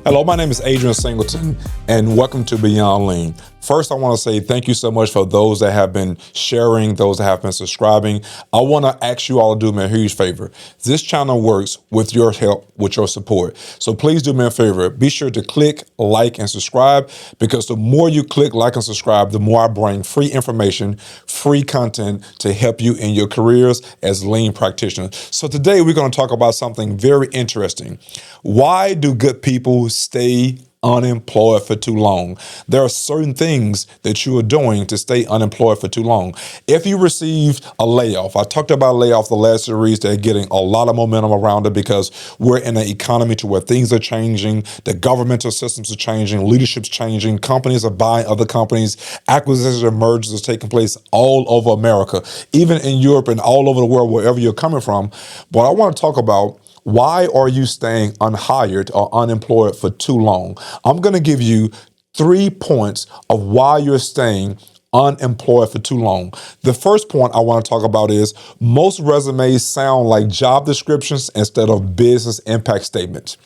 Hello, my name is Adrian Singleton, and welcome to Beyond Lean. First, I want to say thank you so much for those that have been sharing, those that have been subscribing. I want to ask you all to do me a huge favor. This channel works with your help, with your support. So please do me a favor. Be sure to click, like, and subscribe, because the more you click, like, and subscribe, the more I bring free information, free content to help you in your careers as lean practitioners. So today we're going to talk about something very interesting. Why do good people stay unemployed for too long? There are certain things that you are doing to stay unemployed for too long. If you received a layoff, I talked about layoff the last series, they're getting a lot of momentum around it because we're in an economy to where things are changing, the governmental systems are changing, leadership's changing, companies are buying other companies, acquisitions and mergers are taking place all over America, even in Europe and all over the world, wherever you're coming from. But I want to talk about, why are you staying unhired or unemployed for too long? I'm going to give you 3 points of why you're staying unemployed for too long. The first point I want to talk about is most resumes sound like job descriptions instead of business impact statements.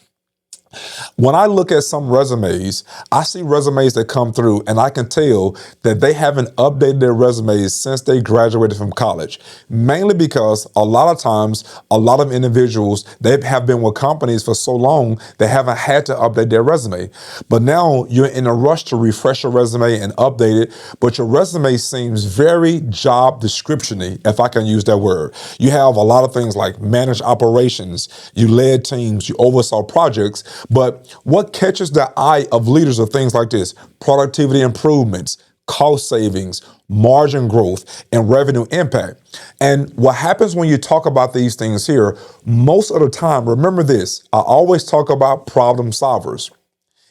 When I look at some resumes, I see resumes that come through and I can tell that they haven't updated their resumes since they graduated from college, mainly because a lot of times, a lot of individuals, they have been with companies for so long, they haven't had to update their resume. But now you're in a rush to refresh your resume and update it, but your resume seems very job description-y, if I can use that word. You have a lot of things like managed operations, you led teams, you oversaw projects. But what catches the eye of leaders are things like this: productivity improvements, cost savings, margin growth, and revenue impact. And what happens when you talk about these things here, most of the time, remember this, I always talk about problem solvers.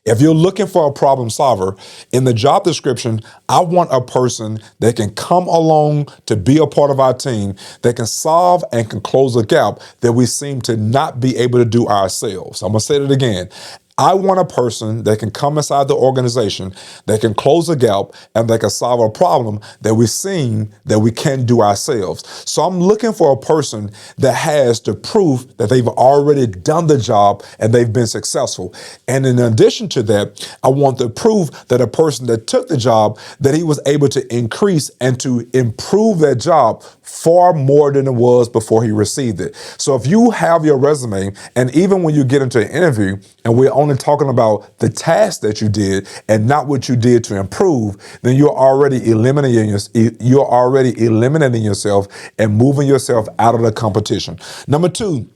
If you're looking for a problem solver, in the job description, I want a person that can come along to be a part of our team, that can solve and can close a gap that we seem to not be able to do ourselves. I'm going to say that again. I want a person that can come inside the organization, that can close a gap, and that can solve a problem that we've seen that we can't do ourselves. So I'm looking for a person that has the proof that they've already done the job and they've been successful. And in addition to that, I want the proof that a person that took the job, that he was able to increase and to improve that job far more than it was before he received it. So if you have your resume, and even when you get into an interview and we're only talking about the task that you did and not what you did to improve, then you're already eliminating yourself and moving yourself out of the competition. Number 2,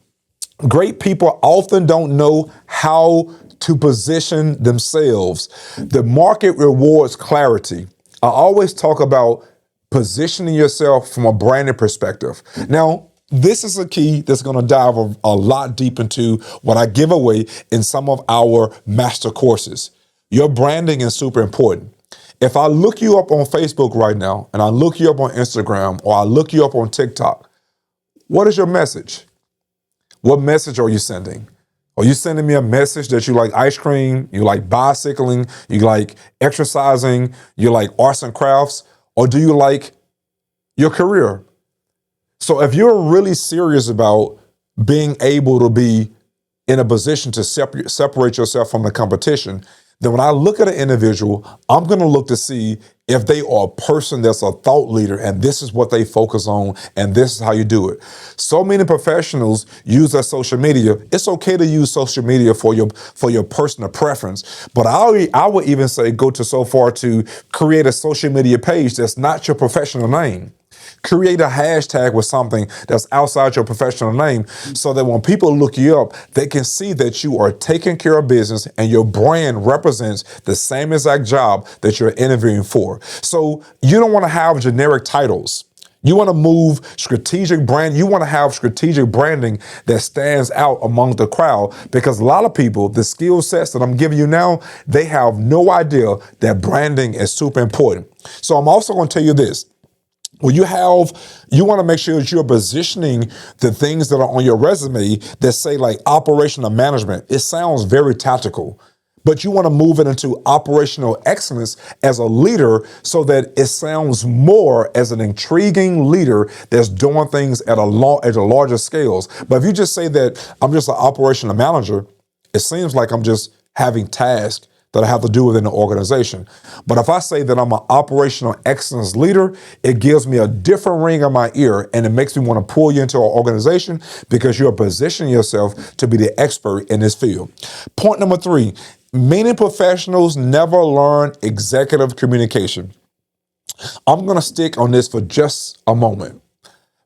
great people often don't know how to position themselves. The market rewards clarity. I always talk about positioning yourself from a branding perspective. Now, this is a key that's going to dive a lot deep into what I give away in some of our master courses. Your branding is super important. If I look you up on Facebook right now, and I look you up on Instagram, or I look you up on TikTok, what is your message? What message are you sending? Are you sending me a message that you like ice cream, you like bicycling, you like exercising, you like arts and crafts, or do you like your career? So if you're really serious about being able to be in a position to separate yourself from the competition, then when I look at an individual, I'm going to look to see if they are a person that's a thought leader and this is what they focus on and this is how you do it. So many professionals use their social media. It's okay to use social media for your personal preference, but I would even say go to so far to create a social media page that's not your professional name. Create a hashtag with something that's outside your professional name so that when people look you up, they can see that you are taking care of business and your brand represents the same exact job that you're interviewing for. So you don't want to have generic titles. You want to move strategic brand. You want to have strategic branding that stands out among the crowd, because a lot of people, the skill sets that I'm giving you now, they have no idea that branding is super important. So I'm also going to tell you this. Well, you want to make sure that you're positioning the things that are on your resume that say like operational management. It sounds very tactical, but you want to move it into operational excellence as a leader so that it sounds more as an intriguing leader that's doing things at a larger scales. But if you just say that I'm just an operational manager, it seems like I'm just having tasks that I have to do within the organization. But if I say that I'm an operational excellence leader, it gives me a different ring in my ear, and it makes me want to pull you into our organization because you're positioning yourself to be the expert in this field. Point number 3, many professionals never learn executive communication. I'm going to stick on this for just a moment,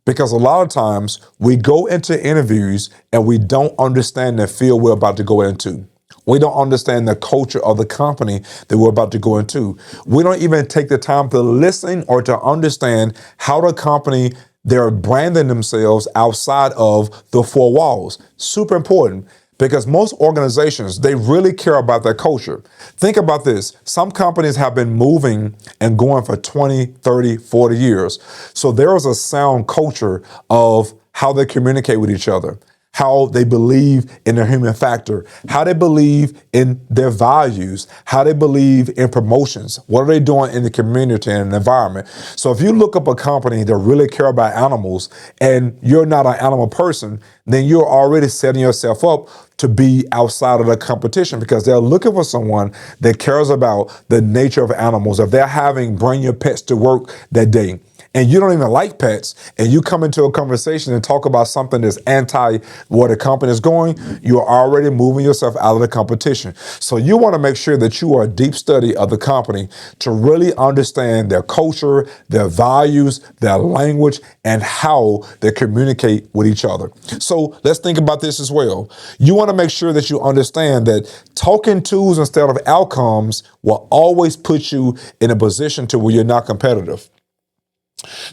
because a lot of times we go into interviews and we don't understand the field we're about to go into. We don't understand the culture of the company that we're about to go into. We don't even take the time to listen or to understand how the company, they're branding themselves outside of the 4 walls. Super important, because most organizations, they really care about their culture. Think about this. Some companies have been moving and going for 20, 30, 40 years. So there is a sound culture of how they communicate with each other, how they believe in their human factor, how they believe in their values, how they believe in promotions. What are they doing in the community and the environment? So if you look up a company that really care about animals and you're not an animal person, then you're already setting yourself up to be outside of the competition, because they're looking for someone that cares about the nature of animals. If they're having bring your pets to work that day, and you don't even like pets, and you come into a conversation and talk about something that's anti where the company is going, you're already moving yourself out of the competition. So you want to make sure that you are a deep study of the company to really understand their culture, their values, their language, and how they communicate with each other. So let's think about this as well. You want to make sure that you understand that talking tools instead of outcomes will always put you in a position to where you're not competitive.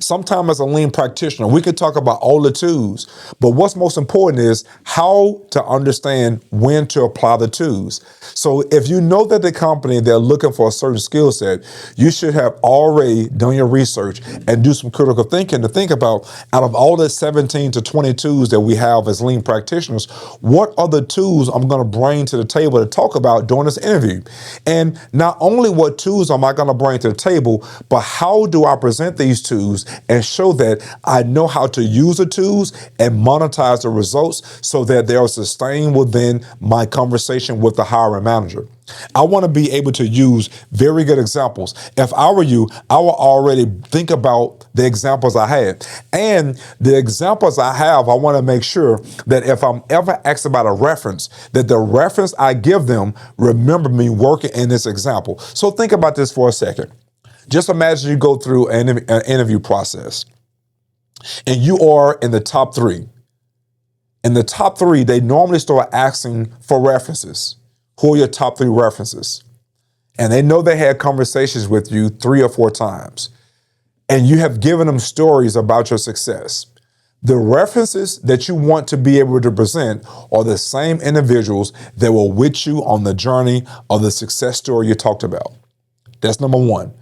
Sometimes as a lean practitioner, we could talk about all the tools, but what's most important is how to understand when to apply the tools. So if you know that the company, they're looking for a certain skill set, you should have already done your research and do some critical thinking to think about, out of all the 17 to 20 tools that we have as lean practitioners, what are the tools I'm going to bring to the table to talk about during this interview? And not only what tools am I going to bring to the table, but how do I present these tools and show that I know how to use the tools and monetize the results so that they are sustained within my conversation with the hiring manager. I want to be able to use very good examples. If I were you, I would already think about the examples I had. And the examples I have, I want to make sure that if I'm ever asked about a reference, that the reference I give them remember me working in this example. So think about this for a second. Just imagine you go through an interview process and you are in the top 3. In the top 3, they normally start asking for references. Who are your top 3 references? And they know they had conversations with you 3 or 4 times. And you have given them stories about your success. The references that you want to be able to present are the same individuals that were with you on the journey of the success story you talked about. That's number 1.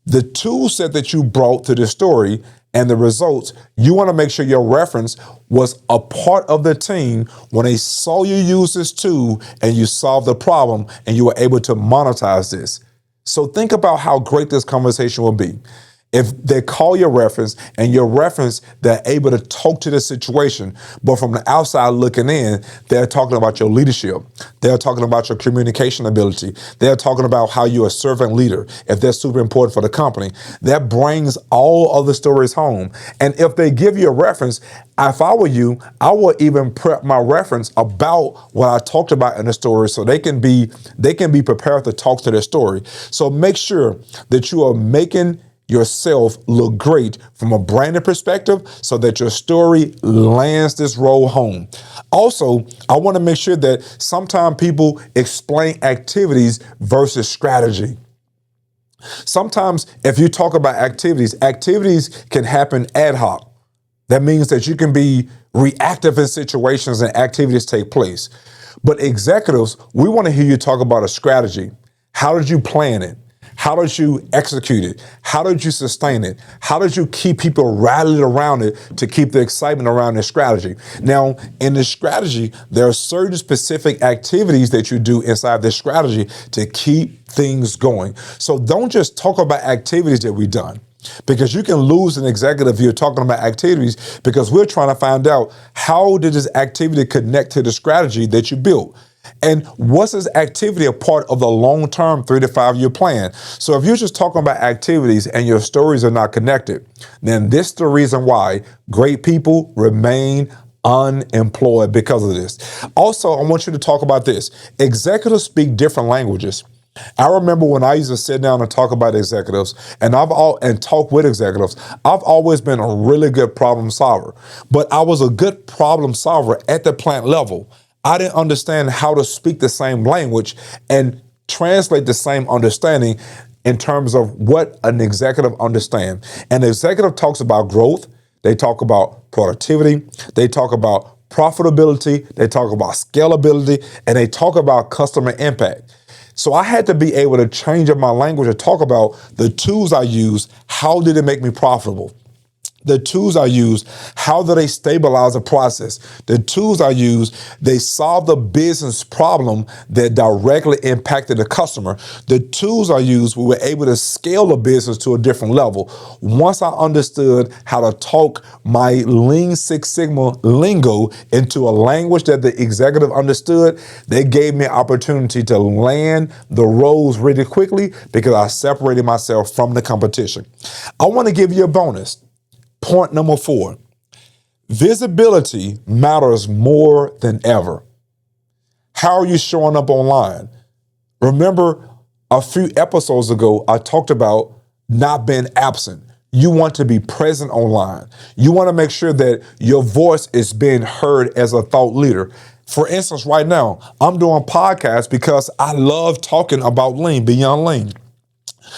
The tool set that you brought to the story and the results, you want to make sure your reference was a part of the team when they saw you use this tool and you solved the problem and you were able to monetize this. So think about how great this conversation will be. If they call your reference and your reference, they're able to talk to the situation, but from the outside looking in, they're talking about your leadership. They're talking about your communication ability. They're talking about how you're a servant leader. If that's super important for the company, that brings all other stories home. And if they give you a reference, if I were you, I would even prep my reference about what I talked about in the story so they can be prepared to talk to their story. So make sure that you are making yourself look great from a branded perspective so that your story lands this role home. Also, I want to make sure that sometimes people explain activities versus strategy. Sometimes if you talk about activities can happen ad hoc. That means that you can be reactive in situations and activities take place. But executives, we want to hear you talk about a strategy. How did you plan it? How did you execute it? How did you sustain it? How did you keep people rallied around it to keep the excitement around the strategy? Now, in the strategy, there are certain specific activities that you do inside this strategy to keep things going. So don't just talk about activities that we've done, because you can lose an executive if you're talking about activities, because we're trying to find out how did this activity connect to the strategy that you built. And what's this activity a part of the long-term 3 to 5 year plan? So if you're just talking about activities and your stories are not connected, then this is the reason why great people remain unemployed because of this. Also, I want you to talk about this. Executives speak different languages. I remember when I used to sit down and talk about executives and talk with executives, I've always been a really good problem solver, but I was a good problem solver at the plant level. I didn't understand how to speak the same language and translate the same understanding in terms of what an executive understands. An executive talks about growth, they talk about productivity, they talk about profitability, they talk about scalability, and they talk about customer impact. So I had to be able to change up my language and talk about the tools I use. How did it make me profitable? The tools I use, how do they stabilize the process? The tools I use, they solve the business problem that directly impacted the customer. The tools I use, we were able to scale the business to a different level. Once I understood how to talk my Lean Six Sigma lingo into a language that the executive understood, they gave me an opportunity to land the roles really quickly because I separated myself from the competition. I want to give you a bonus. Point number 4, visibility matters more than ever. How are you showing up online? Remember a few episodes ago, I talked about not being absent. You want to be present online. You want to make sure that your voice is being heard as a thought leader. For instance, right now, I'm doing podcasts because I love talking about lean, beyond lean.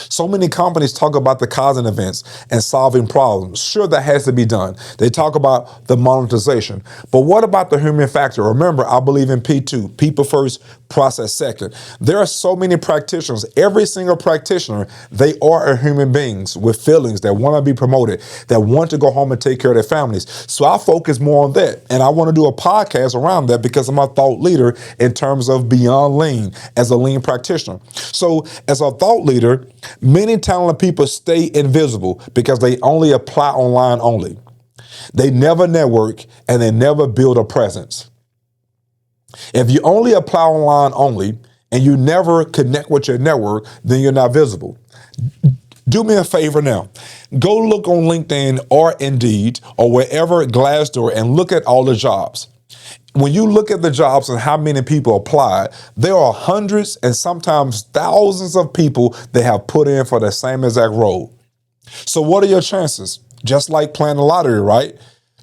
So many companies talk about the Kaizen events and solving problems. Sure, that has to be done. They talk about the monetization. But what about the human factor? Remember, I believe in P2, people first, process second. There are so many practitioners. Every single practitioner, they are human beings with feelings that want to be promoted, that want to go home and take care of their families. So I focus more on that. And I want to do a podcast around that because I'm a thought leader in terms of beyond lean as a lean practitioner. So as a thought leader, many talented people stay invisible because they only apply online only. They never network and they never build a presence. If you only apply online only and you never connect with your network, then you're not visible. Do me a favor now. Go look on LinkedIn or Indeed or wherever, Glassdoor, and look at all the jobs. When you look at the jobs and how many people applied, there are hundreds and sometimes thousands of people that have put in for the same exact role. So what are your chances? Just like playing the lottery, right?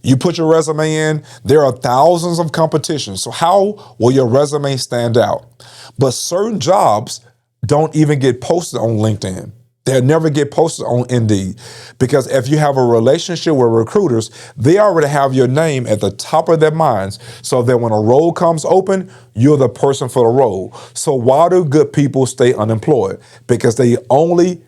You put your resume in, there are thousands of competitions. So how will your resume stand out? But certain jobs don't even get posted on LinkedIn. They'll never get posted on Indeed because if you have a relationship with recruiters, they already have your name at the top of their minds so that when a role comes open, you're the person for the role. So why do good people stay unemployed? Because they only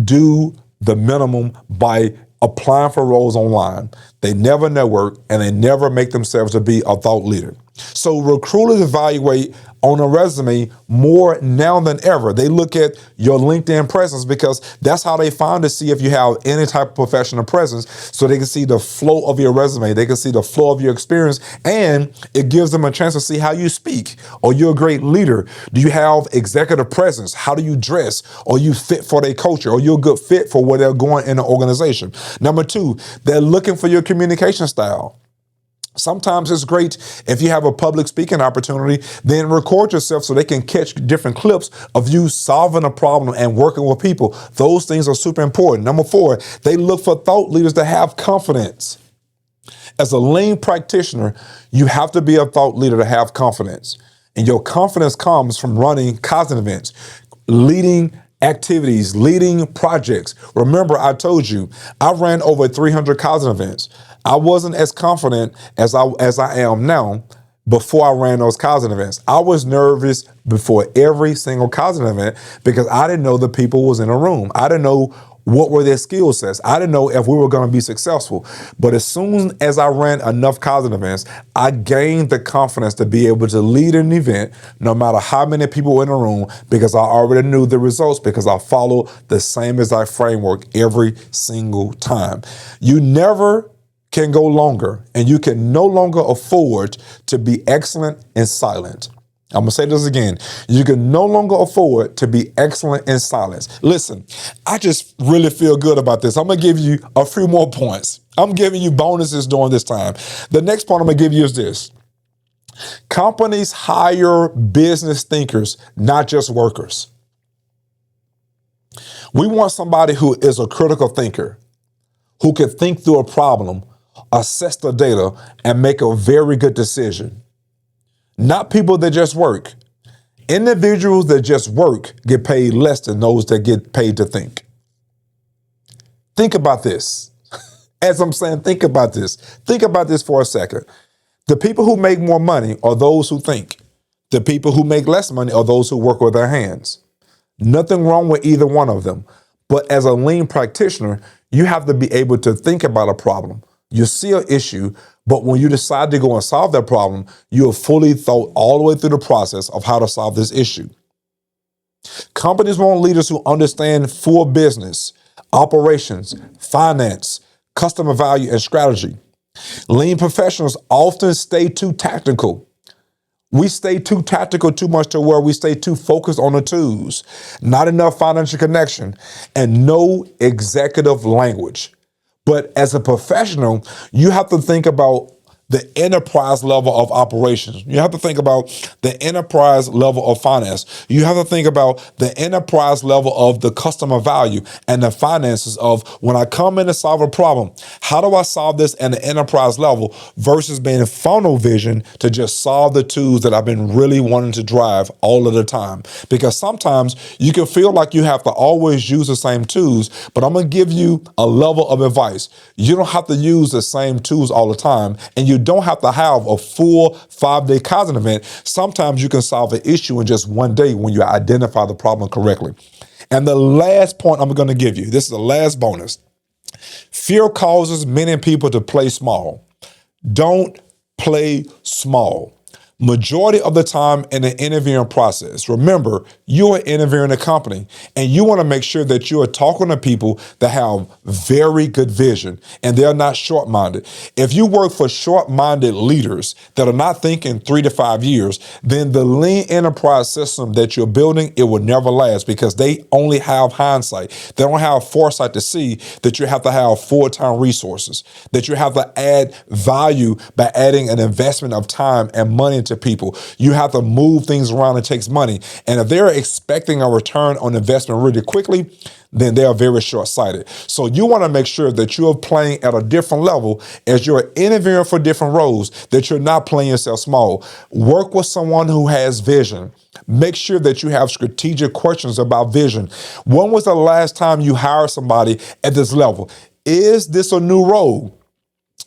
do the minimum by applying for roles online. They never network and they never make themselves to be a thought leader. So recruiters evaluate on a resume more now than ever. They look at your LinkedIn presence because that's how they find to see if you have any type of professional presence so they can see the flow of your resume. They can see the flow of your experience and it gives them a chance to see how you speak. Are you a great leader? Do you have executive presence? How do you dress? Are you fit for their culture? Are you a good fit for where they're going in the organization? Number 2, they're looking for your communication style. Sometimes it's great if you have a public speaking opportunity, then record yourself so they can catch different clips of you solving a problem and working with people. Those things are super important. Number 4, they look for thought leaders that have confidence. As a lean practitioner, you have to be a thought leader to have confidence. And your confidence comes from running Kaizen events, leading activities, leading projects. Remember, I told you, I ran over 300 Kaizen events. I wasn't as confident as I am now before I ran those Kaizen events. I was nervous before every single Kaizen event because I didn't know the people was in a room. I didn't know what were their skill sets. I didn't know if we were going to be successful. But as soon as I ran enough Kaizen events, I gained the confidence to be able to lead an event no matter how many people were in the room because I already knew the results because I followed the same exact framework every single time. You never can go longer and you can no longer afford to be excellent and silent. I'm going to say this again. You can no longer afford to be excellent in silence. Listen, I just really feel good about this. I'm going to give you a few more points. I'm giving you bonuses during this time. The next point I'm going to give you is this. Companies hire business thinkers, not just workers. We want somebody who is a critical thinker, who can think through a problem, assess the data, and make a very good decision. Not people that just work. Individuals that just work get paid less than those that get paid to think. Think about this. As I'm saying, think about this. Think about this for a second. The people who make more money are those who think. The people who make less money are those who work with their hands. Nothing wrong with either one of them. But as a lean practitioner, you have to be able to think about a problem. You see an issue, but when you decide to go and solve that problem, you have fully thought all the way through the process of how to solve this issue. Companies want leaders who understand full business, operations, finance, customer value, and strategy. Lean professionals often stay too tactical. We stay too tactical too much to where we stay too focused on the tools, not enough financial connection, and no executive language. But as a professional, you have to think about the enterprise level of operations. You have to think about the enterprise level of finance. You have to think about the enterprise level of the customer value and the finances of when I come in to solve a problem, how do I solve this at the enterprise level versus being funnel vision to just solve the tools that I've been really wanting to drive all of the time. Because sometimes you can feel like you have to always use the same tools, but I'm going to give you a level of advice. You don't have to use the same tools all the time, and you don't have to have a full 5-day Kaizen event. Sometimes you can solve an issue in just one day when you identify the problem correctly. And the last point I'm going to give you, this is the last bonus. Fear causes many people to play small. Don't play small. Majority of the time in the interviewing process, remember, you are interviewing a company and you want to make sure that you are talking to people that have very good vision and they're not short-minded. If you work for short-minded leaders that are not thinking 3 to 5 years, then the lean enterprise system that you're building, it will never last because they only have hindsight. They don't have foresight to see that you have to have full-time resources, that you have to add value by adding an investment of time and money to people. You have to move things around. It takes money. And if they're expecting a return on investment really quickly, then they are very short-sighted. So you want to make sure that you're playing at a different level as you're interviewing for different roles, that you're not playing yourself small. Work with someone who has vision. Make sure that you have strategic questions about vision. When was the last time you hired somebody at this level? Is this a new role?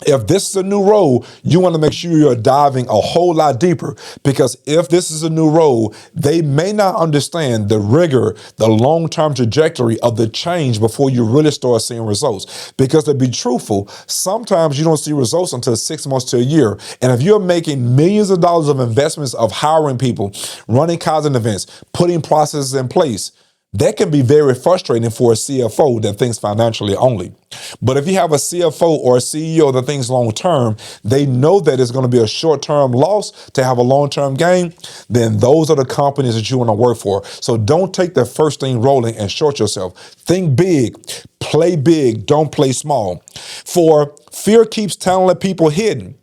If this is a new role, you want to make sure you're diving a whole lot deeper, because if this is a new role, they may not understand the rigor, the long-term trajectory of the change before you really start seeing results. Because to be truthful, sometimes you don't see results until 6 months to a year. And if you're making millions of dollars of investments of hiring people, running Kaizen events, putting processes in place, that can be very frustrating for a CFO that thinks financially only. But if you have a CFO or a CEO that thinks long-term, they know that it's going to be a short-term loss to have a long-term gain, then those are the companies that you want to work for. So don't take the first thing rolling and short yourself. Think big, play big, don't play small. For fear keeps talented people hidden,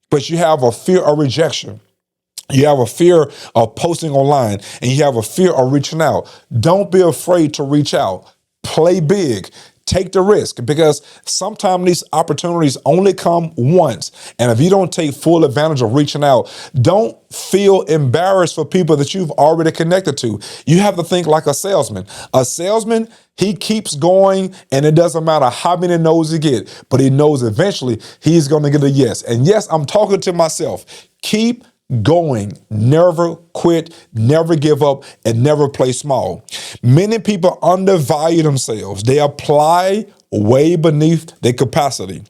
but you have a fear of rejection. You have a fear of posting online, and you have a fear of reaching out. Don't be afraid to reach out. Play big. Take the risk, because sometimes these opportunities only come once. And if you don't take full advantage of reaching out, don't feel embarrassed for people that you've already connected to. You have to think like a salesman. A salesman, he keeps going, and it doesn't matter how many no's he gets, but he knows eventually he's going to get a yes. And yes, I'm talking to myself. Keep going, never quit, never give up, and never play small. Many people undervalue themselves. They apply way beneath their capacity.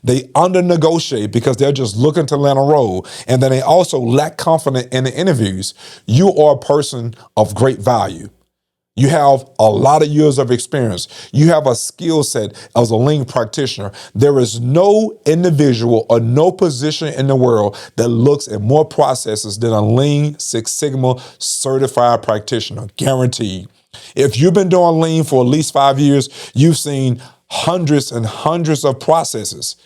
They under-negotiate because they're just looking to land a role. And then they also lack confidence in the interviews. You are a person of great value. You have a lot of years of experience. You have a skill set as a lean practitioner. There is no individual or no position in the world that looks at more processes than a Lean Six Sigma certified practitioner, guaranteed. If you've been doing lean for at least 5 years, you've seen hundreds and hundreds of processes.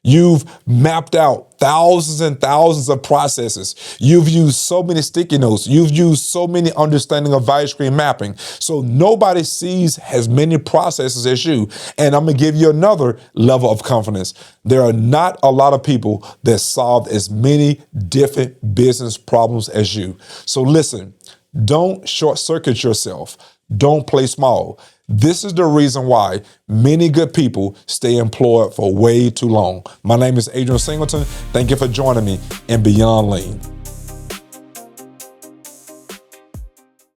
You've mapped out thousands and thousands of processes. You've used so many sticky notes. You've used so many understanding of value stream mapping. So nobody sees as many processes as you. And I'm going to give you another level of confidence. There are not a lot of people that solve as many different business problems as you. So listen, don't short circuit yourself. Don't play small. This is the reason why many good people stay employed for way too long. My name is Adrian Singleton. Thank you for joining me in Beyond Lean.